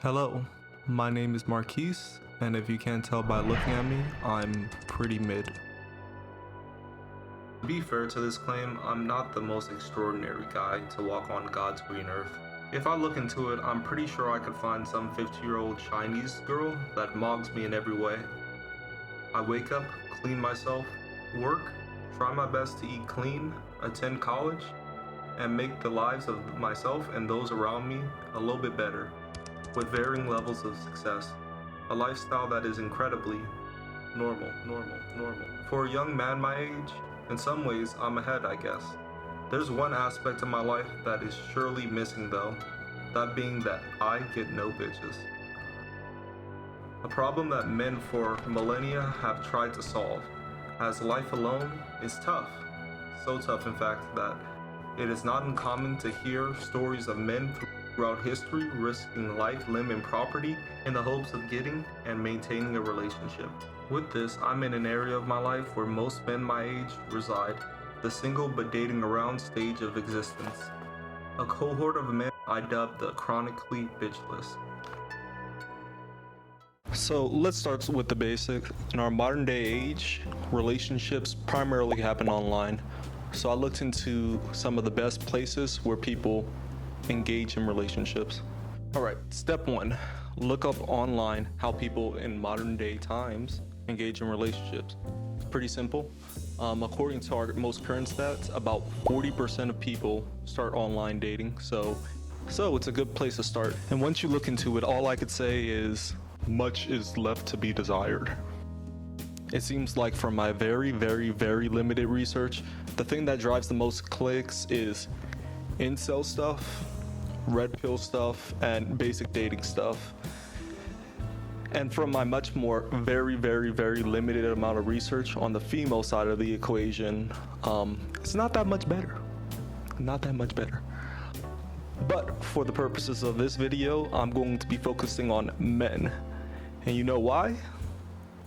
Hello, my name is Marquise, and if you can't tell by looking at me, I'm pretty mid. To be fair to this claim, I'm not the most extraordinary guy to walk on God's green earth. If I look into it, I'm pretty sure I could find some 50-year-old Chinese girl that mogs me in every way. I wake up, clean myself, work, try my best to eat clean, attend college, and make the lives of myself and those around me a little bit better, with varying levels of success. A lifestyle that is incredibly normal. For a young man my age, in some ways, I'm ahead, I guess. There's one aspect of my life that is surely missing though, that being that I get no bitches. A problem that men for millennia have tried to solve, as life alone is tough. So tough, in fact, that it is not uncommon to hear stories of men throughout history risking life, limb, and property in the hopes of getting and maintaining a relationship. With this, I'm in an area of my life where most men my age reside, the single but dating around stage of existence. A cohort of men I dub the chronically bitchless. So let's start with the basics. In our modern day age, relationships primarily happen online. So I looked into some of the best places where people engage in relationships. All right, step one, look up online how people in modern day times engage in relationships. Pretty simple. According to our most current stats, about 40% of people start online dating. So it's a good place to start. And once you look into it, all I could say is much is left to be desired. It seems like from my very limited research, the thing that drives the most clicks is incel stuff, red pill stuff, and basic dating stuff. And from my much more very limited amount of research on the female side of the equation, it's not that much better. But for the purposes of this video, I'm going to be focusing on men. And you know why?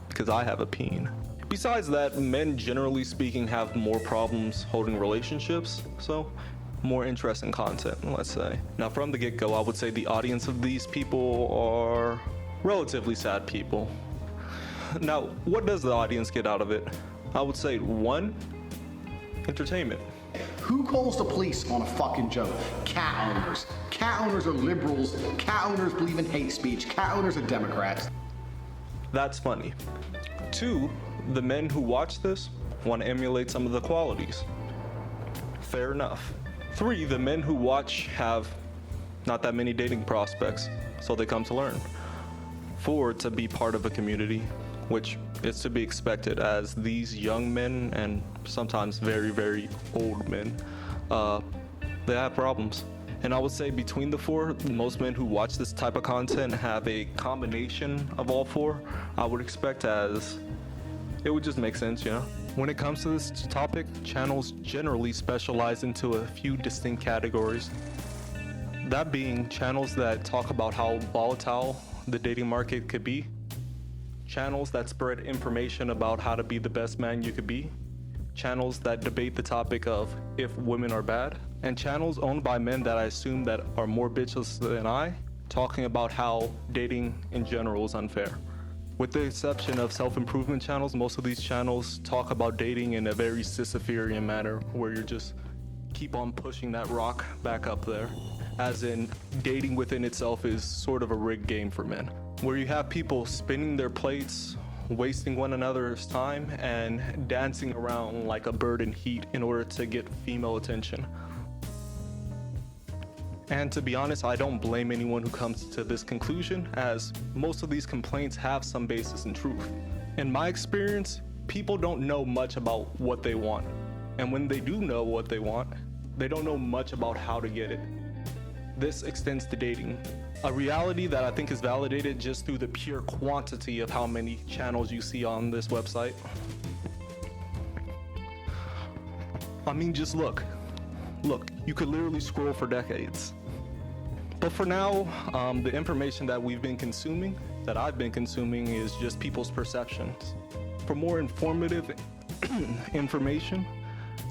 Because I have a peen. Besides that, men generally speaking have more problems holding relationships, so more interesting content, let's say. Now from the get-go, I would say the audience of these people are relatively sad people. Now, what does the audience get out of it? I would say 1, entertainment. Who calls the police on a fucking joke? Cat owners. Cat owners are liberals. Cat owners believe in hate speech. Cat owners are Democrats. That's funny. 2, the men who watch this want to emulate some of the qualities. Fair enough. 3, the men who watch have not that many dating prospects, so they come to learn. 4, to be part of a community, which is to be expected as these young men and sometimes very old men, they have problems. And I would say between the 4, most men who watch this type of content have a combination of all 4. I would expect, as it would just make sense, you know? When it comes to this topic, channels generally specialize into a few distinct categories. That being channels that talk about how volatile the dating market could be, channels that spread information about how to be the best man you could be, channels that debate the topic of if women are bad, and channels owned by men that I assume that are more bitches than I, talking about how dating in general is unfair. With the exception of self-improvement channels, most of these channels talk about dating in a very Sisyphean manner, where you just keep on pushing that rock back up there. As in, dating within itself is sort of a rigged game for men, where you have people spinning their plates, wasting one another's time, and dancing around like a bird in heat in order to get female attention. And to be honest, I don't blame anyone who comes to this conclusion, as most of these complaints have some basis in truth. In my experience, people don't know much about what they want. And when they do know what they want, they don't know much about how to get it. This extends to dating, a reality that I think is validated just through the pure quantity of how many channels you see on this website. I mean, just look, you could literally scroll for decades. But for now, the information that I've been consuming is just people's perceptions. For more informative information,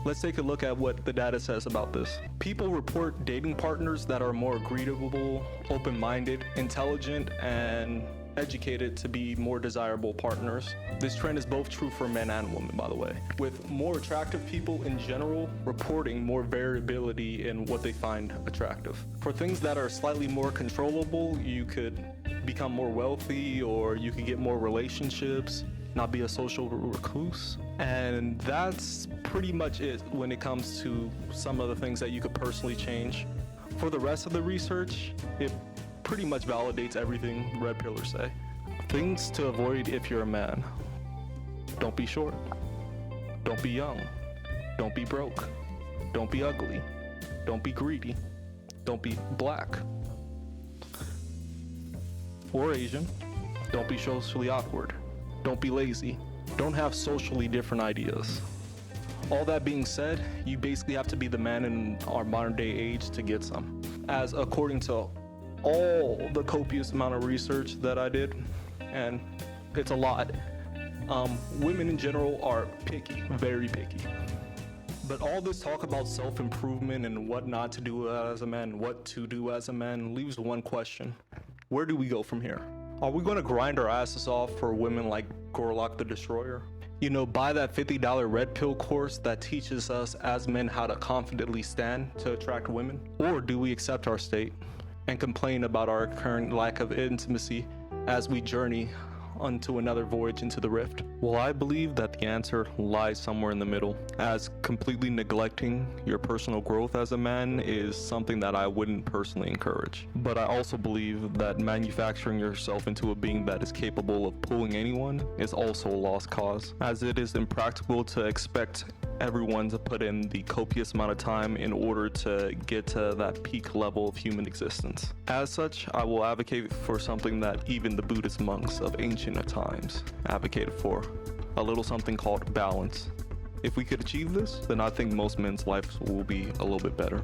Let's take a look at what the data says about this. People report dating partners that are more agreeable, open-minded, intelligent, and educated to be more desirable partners. This trend is both true for men and women, by the way, with more attractive people in general reporting more variability in what they find attractive. For things that are slightly more controllable, you could become more wealthy, or you could get more relationships, not be a social recluse. And that's pretty much it when it comes to some of the things that you could personally change. For the rest of the research, it pretty much validates everything red pillars say. Things to avoid if you're a man. Don't be short. Don't be young. Don't be broke. Don't be ugly. Don't be greedy. Don't be black or Asian. Don't be socially awkward. Don't be lazy. Don't have socially different ideas. All that being said, you basically have to be the man in our modern day age to get some. As according to all the copious amount of research that I did, and it's a lot, women in general are picky, very picky. But all this talk about self-improvement and what not to do as a man, what to do as a man, leaves one question. Where do we go from here? Are we going to grind our asses off for women like Gorlock the Destroyer? You know, buy that $50 red pill course that teaches us as men how to confidently stand to attract women? Or do we accept our state and complain about our current lack of intimacy as we journey onto another voyage into the rift? Well, I believe that the answer lies somewhere in the middle, as completely neglecting your personal growth as a man is something that I wouldn't personally encourage. But I also believe that manufacturing yourself into a being that is capable of pulling anyone is also a lost cause, as it is impractical to expect everyone to put in the copious amount of time in order to get to that peak level of human existence. As such, I will advocate for something that even the Buddhist monks of ancient times advocated for, a little something called balance. If we could achieve this, then I think most men's lives will be a little bit better.